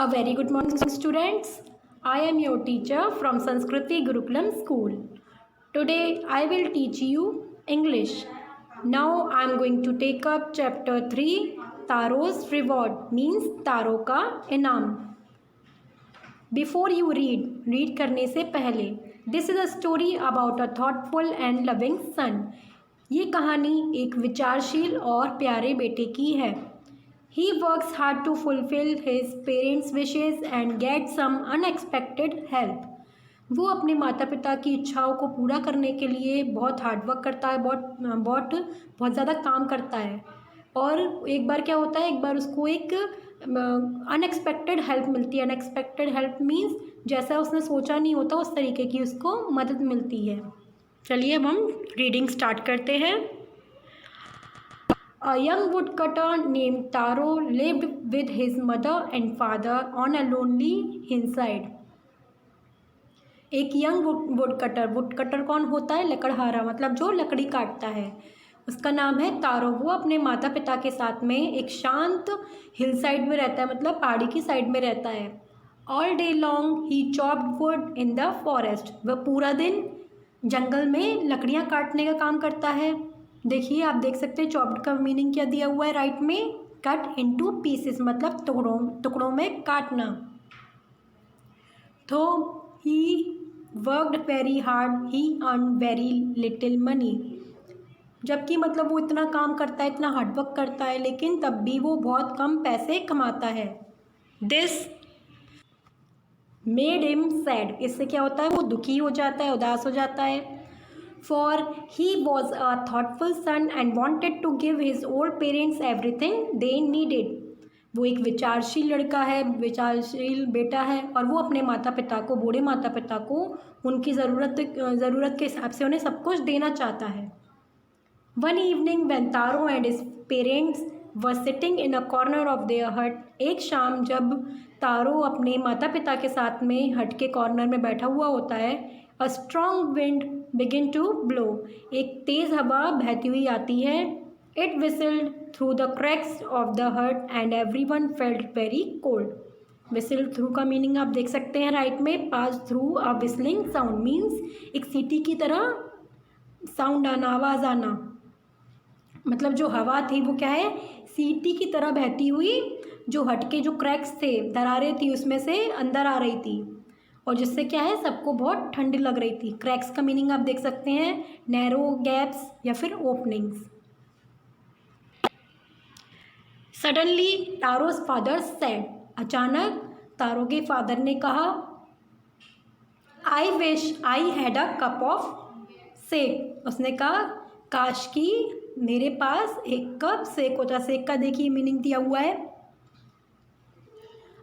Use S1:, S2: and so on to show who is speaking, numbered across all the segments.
S1: A very good morning, students. I am your teacher from Sanskriti Gurukulam School. Today I will teach you English. Now I am going to take up chapter 3, Taro's Reward, means तारों का इनाम. Before you read करने से पहले, this is a story about a thoughtful and loving son. ये कहानी एक विचारशील और प्यारे बेटे की है. He works hard to fulfill his parents' wishes and get some unexpected help. वो अपने माता पिता की इच्छाओं को पूरा करने के लिए बहुत हार्ड वर्क करता है, बहुत ज़्यादा काम करता है. और एक बार क्या होता है, एक बार उसको एक अनएक्सपेक्टेड हेल्प मिलती है. अनएक्सपेक्टेड हेल्प मीन्स जैसा उसने सोचा नहीं होता उस तरीके की उसको मदद मिलती है. चलिए अब हम रीडिंग स्टार्ट करते हैं. A young woodcutter named Taro lived with his mother and father on a lonely hillside. एक यंग वुडकटर कौन होता है? लकड़हारा, मतलब जो लकड़ी काटता है. उसका नाम है तारो. वो अपने माता पिता के साथ में एक शांत हिल साइड में रहता है, मतलब पहाड़ी की साइड में रहता है. All day long he chopped would in the forest. वह पूरा दिन जंगल में लकड़ियाँ काटने का काम करता है. देखिए, आप देख सकते हैं चॉप्ड का मीनिंग क्या दिया हुआ है राइट में. कट इनटू पीसेस, मतलब टुकड़ों में काटना. तो he worked very hard, he earn very little money. जबकि मतलब वो इतना काम करता है, इतना हार्ड वर्क करता है, लेकिन तब भी वो बहुत कम पैसे कमाता है. This made him sad. इससे क्या होता है, वो दुखी हो जाता है, उदास हो जाता है. For he was a thoughtful son and wanted to give his old parents everything they needed. वो एक विचारशील लड़का है, विचारशील बेटा है, और वो अपने माता पिता को, बूढ़े माता पिता को उनकी ज़रूरत के हिसाब से उन्हें सब कुछ देना चाहता है. One evening when Taro and his parents were sitting in a corner of their hut. एक शाम जब तारो अपने माता पिता के साथ में हट के कॉर्नर में बैठा हुआ होता है. A strong wind began to blow. एक तेज़ हवा बहती हुई आती है. It whistled through the cracks of the hut and everyone felt very cold. Whistle through का मीनिंग आप देख सकते हैं राइट में. Pass through a whistling sound means एक सीटी की तरह साउंड आना, आवाज़ आना. मतलब जो हवा थी वो क्या है, सीटी की तरह बहती हुई जो हट के जो क्रैक्स थे, दरारें थी, उसमें से अंदर आ रही थी, और जिससे क्या है सबको बहुत ठंडी लग रही थी. क्रैक्स का मीनिंग आप देख सकते हैं नैरो गैप्स या फिर openings. Suddenly Taro's father said. अचानक तारो के फादर ने कहा, I wish I had a cup of sake. उसने कहा काश की मेरे पास एक कप सेक होता. सेक का देखिए मीनिंग दिया हुआ है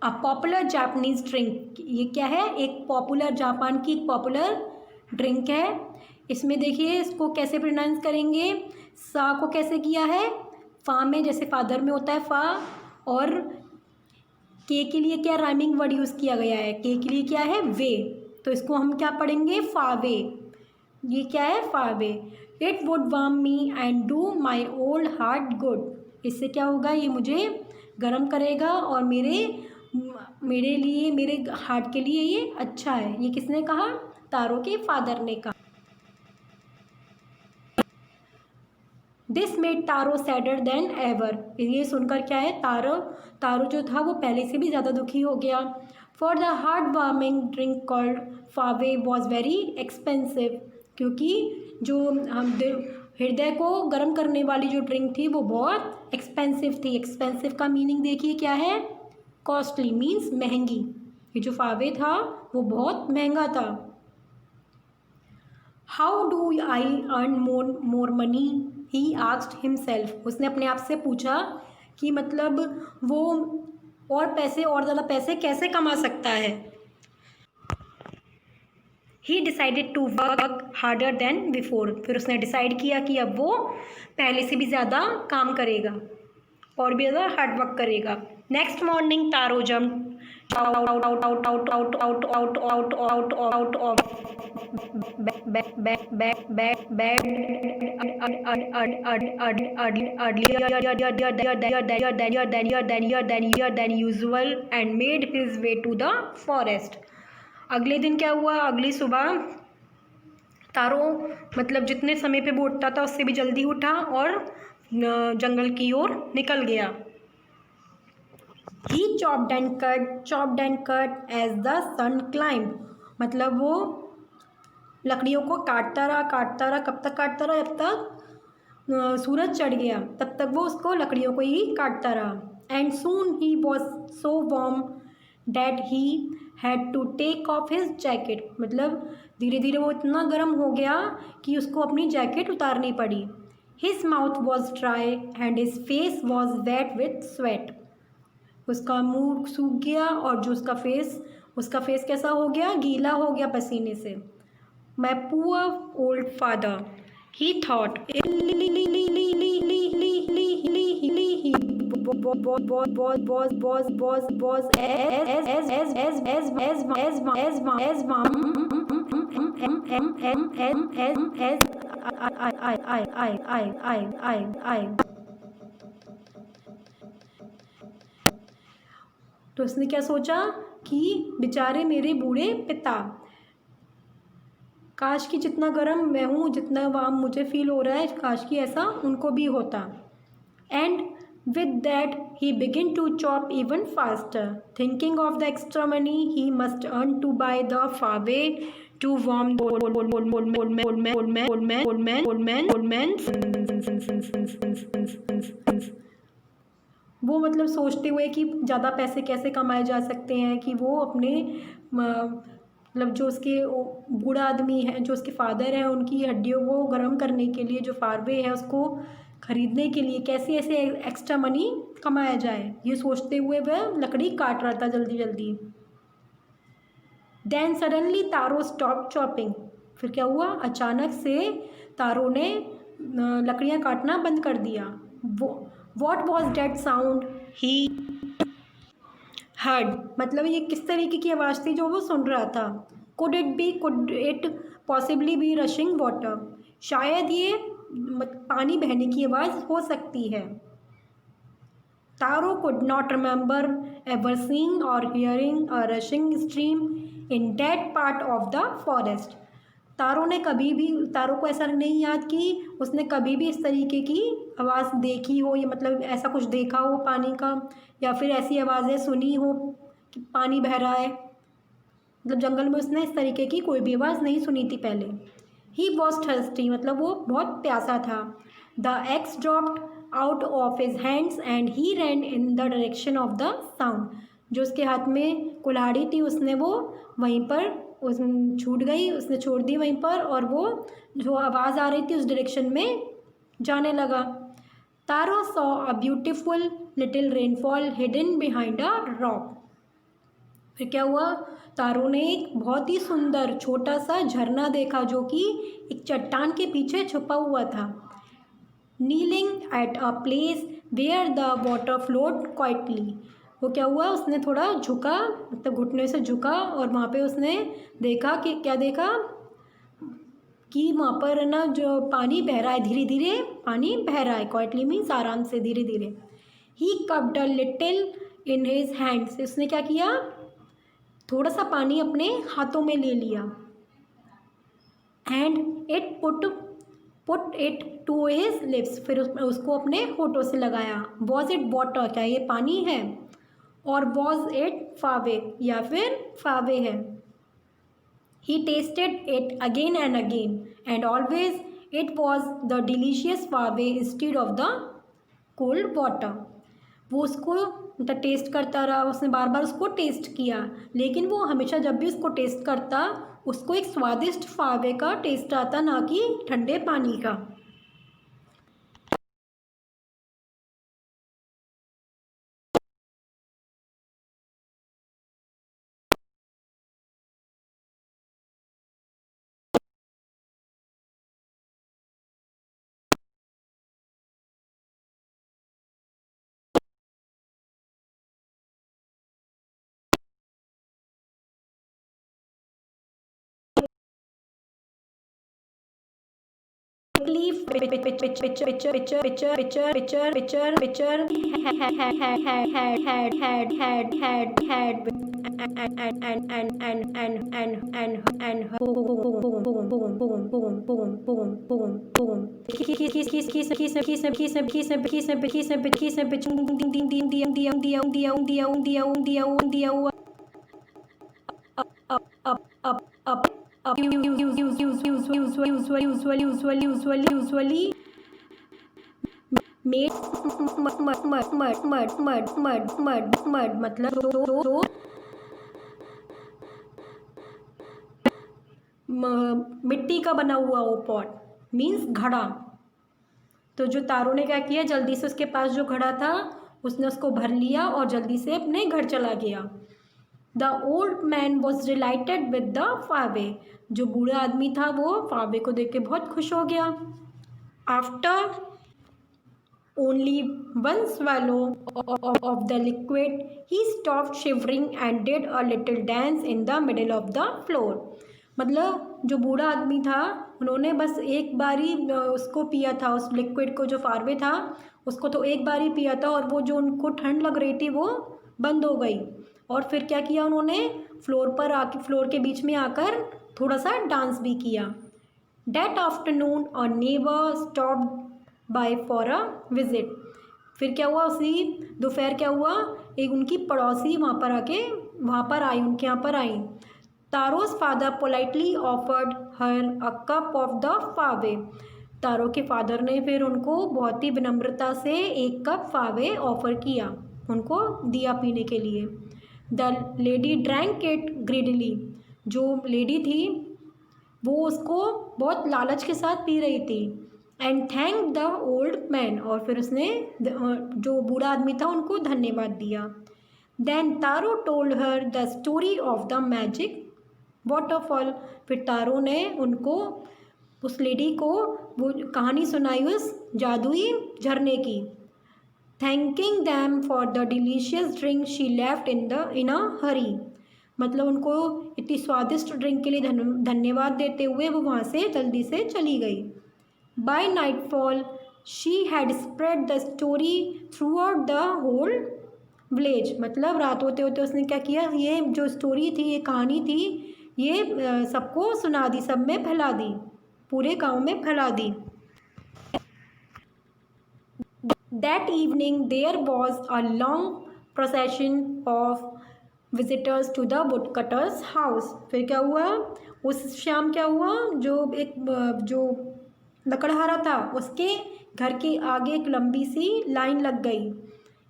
S1: अ पॉपुलर जापानीज ड्रिंक. ये क्या है, एक पॉपुलर, जापान की एक पॉपुलर ड्रिंक है. इसमें देखिए इसको कैसे प्रोनाउंस करेंगे. सा को कैसे किया है, फा में, जैसे फादर में होता है फा, और के के लिए क्या राइमिंग वर्ड यूज़ किया गया है. के के लिए क्या है, वे. तो इसको हम क्या पढ़ेंगे, फावे. ये क्या है, फावे. It would warm me and do my old heart good. इससे क्या होगा, ये मुझे गर्म करेगा और मेरे लिए, मेरे हार्ट के लिए ये अच्छा है. ये किसने कहा, तारो के फादर ने कहा. This made taro sadder then ever. ये सुनकर क्या है, तारो जो था वो पहले से भी ज़्यादा दुखी हो गया. For the heart warming drink called फावे वॉज वेरी एक्सपेंसिव. क्योंकि जो हम हृदय को गर्म करने वाली जो ड्रिंक थी वो बहुत एक्सपेंसिव थी. एक्सपेंसिव का मीनिंग देखिए क्या है, कॉस्टली मीन्स महंगी. ये जो फावे था वो बहुत महंगा था. How do I earn more money, he asked himself. उसने अपने आप से पूछा कि मतलब वो और ज़्यादा पैसे कैसे कमा सकता है. He decided to work harder than before. फिर उसने डिसाइड किया कि अब वो पहले से भी ज़्यादा काम करेगा और भी ज़्यादा हार्ड वर्क करेगा. Next morning taro jumped out out out out out out out out out out of bed earlier than usual and made his way to the forest. अगले दिन क्या हुआ? अगली सुबह तारो मतलब जितने समय पे वो उठता था उससे भी जल्दी उठा और जंगल की ओर निकल गया. He chopped and cut as the sun climbed. मतलब वो लकड़ियों को काटता रहा. कब तक काटता रहा? जब तक सूरज चढ़ गया तब तक वो उसको लकड़ियों को ही काटता रहा. And soon he was so warm that he had to take off his jacket. मतलब धीरे धीरे वो इतना गर्म हो गया कि उसको अपनी जैकेट उतारनी पड़ी. His mouth was dry and his face was wet with sweat. उसका मुंह सूख गया और जो उसका फेस कैसा हो गया? गीला हो गया पसीने से. My poor old father, he thought, तो उसने क्या सोचा कि बेचारे मेरे बूढ़े पिता, काश कि जितना गर्म मैं हूँ, जितना वार्म मुझे फील हो रहा है, काश कि ऐसा उनको भी होता. And with that he begin to chop even faster, thinking of the extra money he must earn to buy the फावे टू वार्म वो मतलब सोचते हुए कि ज़्यादा पैसे कैसे कमाए जा सकते हैं कि वो अपने मतलब जो उसके बूढ़ा आदमी है, जो उसके फादर हैं, उनकी हड्डियों को गर्म करने के लिए जो फार्वे है उसको ख़रीदने के लिए कैसे ऐसे एक्स्ट्रा मनी कमाया जाए, ये सोचते हुए वह लकड़ी काट रहा था जल्दी जल्दी. देन सडनली तारो स्टॉप चॉपिंग. फिर क्या हुआ? अचानक से तारो ने लकड़ियाँ काटना बंद कर दिया. What was that sound he heard. मतलब ये किस तरीके की आवाज़ थी जो वो सुन रहा था? Could it possibly be rushing water. शायद ये पानी बहने की आवाज़ हो सकती है. Taro could not remember ever seeing or hearing a rushing stream in that part of the forest. Taro को ऐसा नहीं याद कि उसने कभी भी इस तरीके की आवाज़ देखी हो, या मतलब ऐसा कुछ देखा हो पानी का, या फिर ऐसी आवाज़ें सुनी हो कि पानी बह रहा है. मतलब जंगल में उसने इस तरीके की कोई भी आवाज़ नहीं सुनी थी पहले. He was thirsty. मतलब वो बहुत प्यासा था. The axe dropped out of his hands and he ran in the direction of the sound. जो उसके हाथ में कुल्हाड़ी थी उसने वो वहीं पर उस छूट गई, उसने छोड़ दी वहीं पर, और वो जो आवाज़ आ रही थी उस डायरेक्शन में जाने लगा. Taro saw a beautiful little rainfall hidden behind a rock. फिर क्या हुआ? तारो ने एक बहुत ही सुंदर छोटा सा झरना देखा जो कि एक चट्टान के पीछे छुपा हुआ था. Kneeling at a place where the water flowed quietly. वो क्या हुआ? उसने थोड़ा झुका, मतलब घुटने से झुका, और वहाँ पे उसने देखा कि क्या देखा कि वहाँ पर ना जो पानी बह रहा है, धीरे धीरे पानी बह रहा है. क्वाइटली मीन्स आराम से, धीरे धीरे. He cupped a little in his hands. उसने क्या किया? थोड़ा सा पानी अपने हाथों में ले लिया. And it put it to his lips. फिर उसको अपने होठों से लगाया. Was it water? क्या ये पानी है? और वॉज इट फावे? या फिर फावे है? He tasted it again and again and always it was the delicious फावे instead of the cold water. वो उसको मतलब टेस्ट करता रहा, उसने बार बार उसको टेस्ट किया, लेकिन वो हमेशा जब भी उसको टेस्ट करता उसको एक स्वादिष्ट फावे का टेस्ट आता, ना कि ठंडे पानी का. quickly picture had and boom up usually made mud मतलब जो मिट्टी का बना हुआ वो पॉट मीन्स घड़ा। तो जो तारों ने क्या किया, जल्दी से उसके पास जो घड़ा था उसने उसको भर लिया और जल्दी से अपने घर चला गया। The old man was delighted with the फावे, जो बूढ़ा आदमी था वो फावे को देख के बहुत खुश हो गया। After only one swallow of the liquid he stopped shivering and did a little dance in the middle of the floor। मतलब जो बूढ़ा आदमी था उन्होंने बस एक बारी उसको पिया था, उस लिक्विड को, जो फार्वे था उसको तो एक बार ही पिया था और वो जो उनको ठंड लग रही थी वो बंद हो गई। और फिर क्या किया उन्होंने, फ्लोर के बीच में आकर थोड़ा सा डांस भी किया। That afternoon a neighbor stopped by for a visit। फिर क्या हुआ, उसी दोपहर क्या हुआ, एक उनकी पड़ोसी वहाँ पर आई, उनके यहाँ पर आई। तारो's father politely offered her a cup of the फावे। तारो के फादर ने फिर उनको बहुत ही विनम्रता से एक कप फावे ऑफर किया, उनको दिया पीने के लिए। The lady drank it greedily, जो लेडी थी वो उसको बहुत लालच के साथ पी रही थी। And thank the old man, और फिर उसने जो बूढ़ा आदमी था उनको धन्यवाद दिया। Then Taro told her the story of the magic waterfall. फिर तारो ने उनको, उस लेडी को वो कहानी सुनाई उस जादुई झरने की। Thanking them for the delicious drink she left in a hurry, मतलब उनको इतनी स्वादिष्ट ड्रिंक के लिए धन्यवाद देते हुए वो वहाँ से जल्दी से चली गई। By nightfall she had spread the story throughout the whole village, मतलब रात होते होते उसने क्या किया, ये जो स्टोरी थी, ये कहानी थी, ये सबको सुना दी, सब में फैला दी, पूरे गांव में फैला दी। That evening there was a long procession of visitors to the woodcutter's house। फिर क्या हुआ, उस शाम क्या हुआ, जो लकड़हारा था उसके घर के आगे एक लंबी सी लाइन लग गई।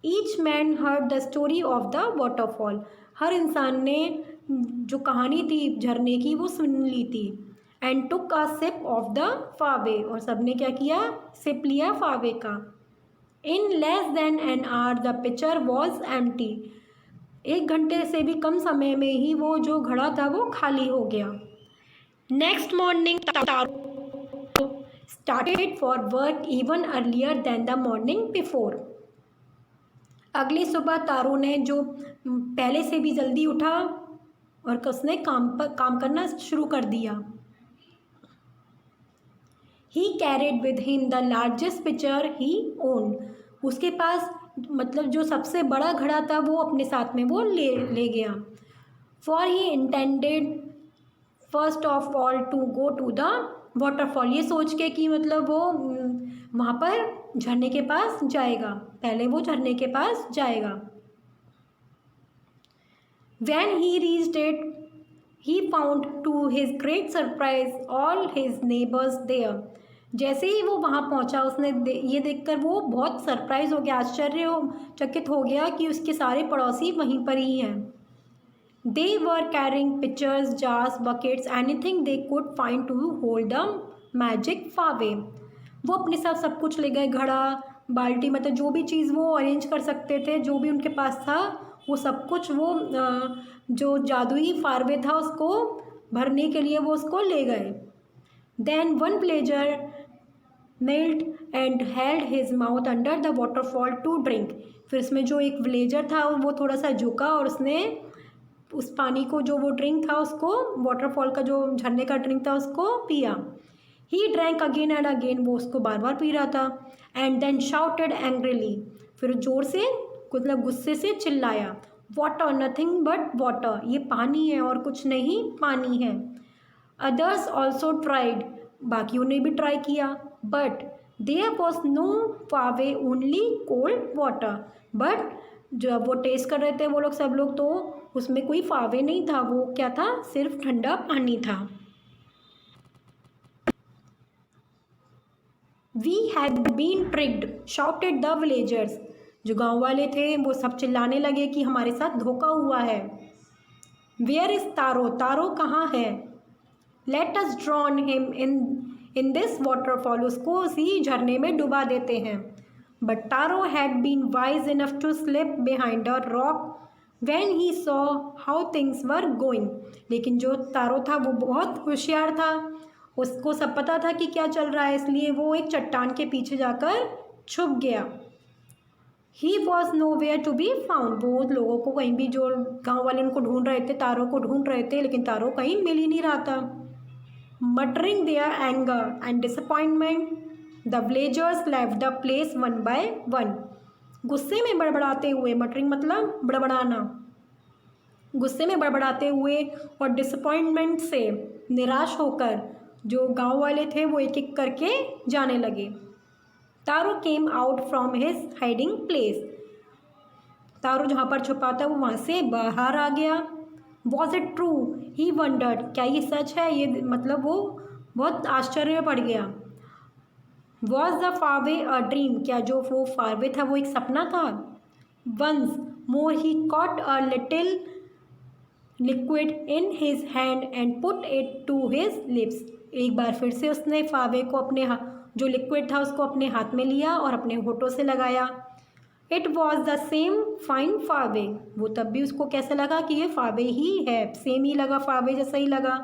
S1: Each man heard the story of the waterfall, हर इंसान ने जो कहानी थी झरने की वो सुन ली थी। And took a sip of the फावे, और सबने क्या किया, सिप लिया फावे का। In less than an hour the pitcher was empty, 1 घंटे से भी कम समय में ही वो जो घड़ा था वो खाली हो गया। Next morning Taro started for work even earlier than the morning before. अगली सुबह तारो ने जो पहले से भी जल्दी उठा और उसने काम करना शुरू कर दिया। ही carried with him the largest picture he owned, उसके पास मतलब जो सबसे बड़ा घड़ा था वो अपने साथ में वो ले गया। For he intended first of all to go to the waterfall, ये सोच के कि मतलब वो वहाँ पर झरने के पास जाएगा, पहले वो झरने के पास जाएगा। When he reached it, he found to his great surprise all his neighbors there। जैसे ही वो वहाँ पहुँचा उसने ये देखकर वो बहुत सरप्राइज हो गया, आश्चर्यचकित हो गया कि उसके सारे पड़ोसी वहीं पर ही हैं। They were carrying pitchers, jars, buckets, anything they could find to hold the magic फावे। वो अपने साथ सब कुछ ले गए, घड़ा, बाल्टी, मतलब जो भी चीज़ वो अरेंज कर सकते थे, जो भी उनके पास था वो सब कुछ वो जो जादुई फारवे था उसको भरने के लिए वो उसको ले गए। Then one villager knelt and held his mouth under the waterfall to drink. फिर उसमें जो एक विलेजर था वो थोड़ा सा झुका और उसने उस पानी को, जो वो ड्रिंक था उसको, वाटरफॉल का जो झरने का ड्रिंक था उसको पिया। He drank again and again, वो उसको बार बार पी रहा था. एंड देन शाउटेड एंग्रीली, फिर जोर से मतलब गुस्से से चिल्लाया, वाटर, नथिंग बट वाटर, ये पानी है और कुछ नहीं, पानी है. अदर्स ऑल्सो ट्राइड, बाकियों ने भी ट्राई किया. बट देयर वॉज नो फावे, ओनली कोल्ड वाटर. बट जब वो टेस्ट कर रहे थे वो लोग सब लोग, तो उसमें कोई फावे नहीं था, वो क्या था, सिर्फ ठंडा पानी था. We had been tricked, shouted the villagers, जो गांव वाले थे वो सब चिल्लाने लगे कि हमारे साथ धोखा हुआ है. वेयर इज तारो, तारो कहाँ है. Let us drown him in this waterfall, उसको उसी झरने में डुबा देते हैं. But Taro had been wise enough to slip behind a rock when he saw how things were going. लेकिन जो तारो था वो बहुत होशियार था, उसको सब पता था कि क्या चल रहा है, इसलिए वो एक चट्टान के पीछे जाकर छुप गया. He was nowhere to be found, वो लोगों को कहीं भी, जो गांव वाले उनको ढूंढ रहे थे, तारों को ढूंढ रहे थे, लेकिन तारों कहीं मिल ही नहीं रहा था. Muttering their anger and disappointment, the villagers left the place one by one. गुस्से में बड़बड़ाते हुए, मटरिंग मतलब बड़बड़ाना, गुस्से में बड़बड़ाते हुए और डिसअपॉइंटमेंट से निराश होकर जो गांव वाले थे वो एक एक करके जाने लगे. Taro came out from his hiding place, Taro जहाँ पर छुपा था वो वहाँ से बाहर आ गया. Was it true, he wondered, क्या ये सच है, ये मतलब वो बहुत आश्चर्य में पड़ गया. Was the faraway a dream, क्या जो वो फारवे था वो एक सपना था. Once more he caught a little liquid in his hand and put it to his lips, एक बार फिर से उसने फावे को अपने जो लिक्विड था उसको अपने हाथ में लिया और अपने होठों से लगाया. It was the same fine फावे, वो तब भी उसको कैसे लगा कि ये फावे ही है, सेम ही लगा, फावे जैसा ही लगा.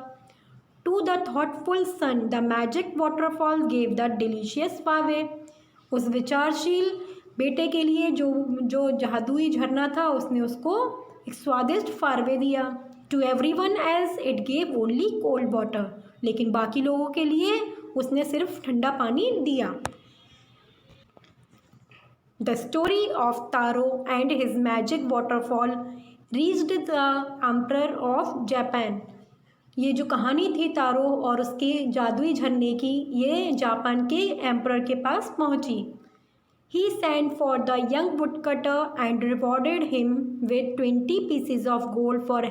S1: To the thoughtful son the magic waterfall gave the delicious फावे, उस विचारशील बेटे के लिए जो जो जादुई झरना था उसने उसको एक स्वादिष्ट फारवे दिया. To everyone else it gave only cold water, लेकिन बाकी लोगों के लिए उसने सिर्फ ठंडा पानी दिया. The story of taro and his magic waterfall reached the emperor of Japan, ये जो कहानी थी तारो और उसके जादुई झरने की, ये जापान के एम्परर के पास पहुंची. He sent for the young woodcutter and rewarded him with 20 pieces of gold for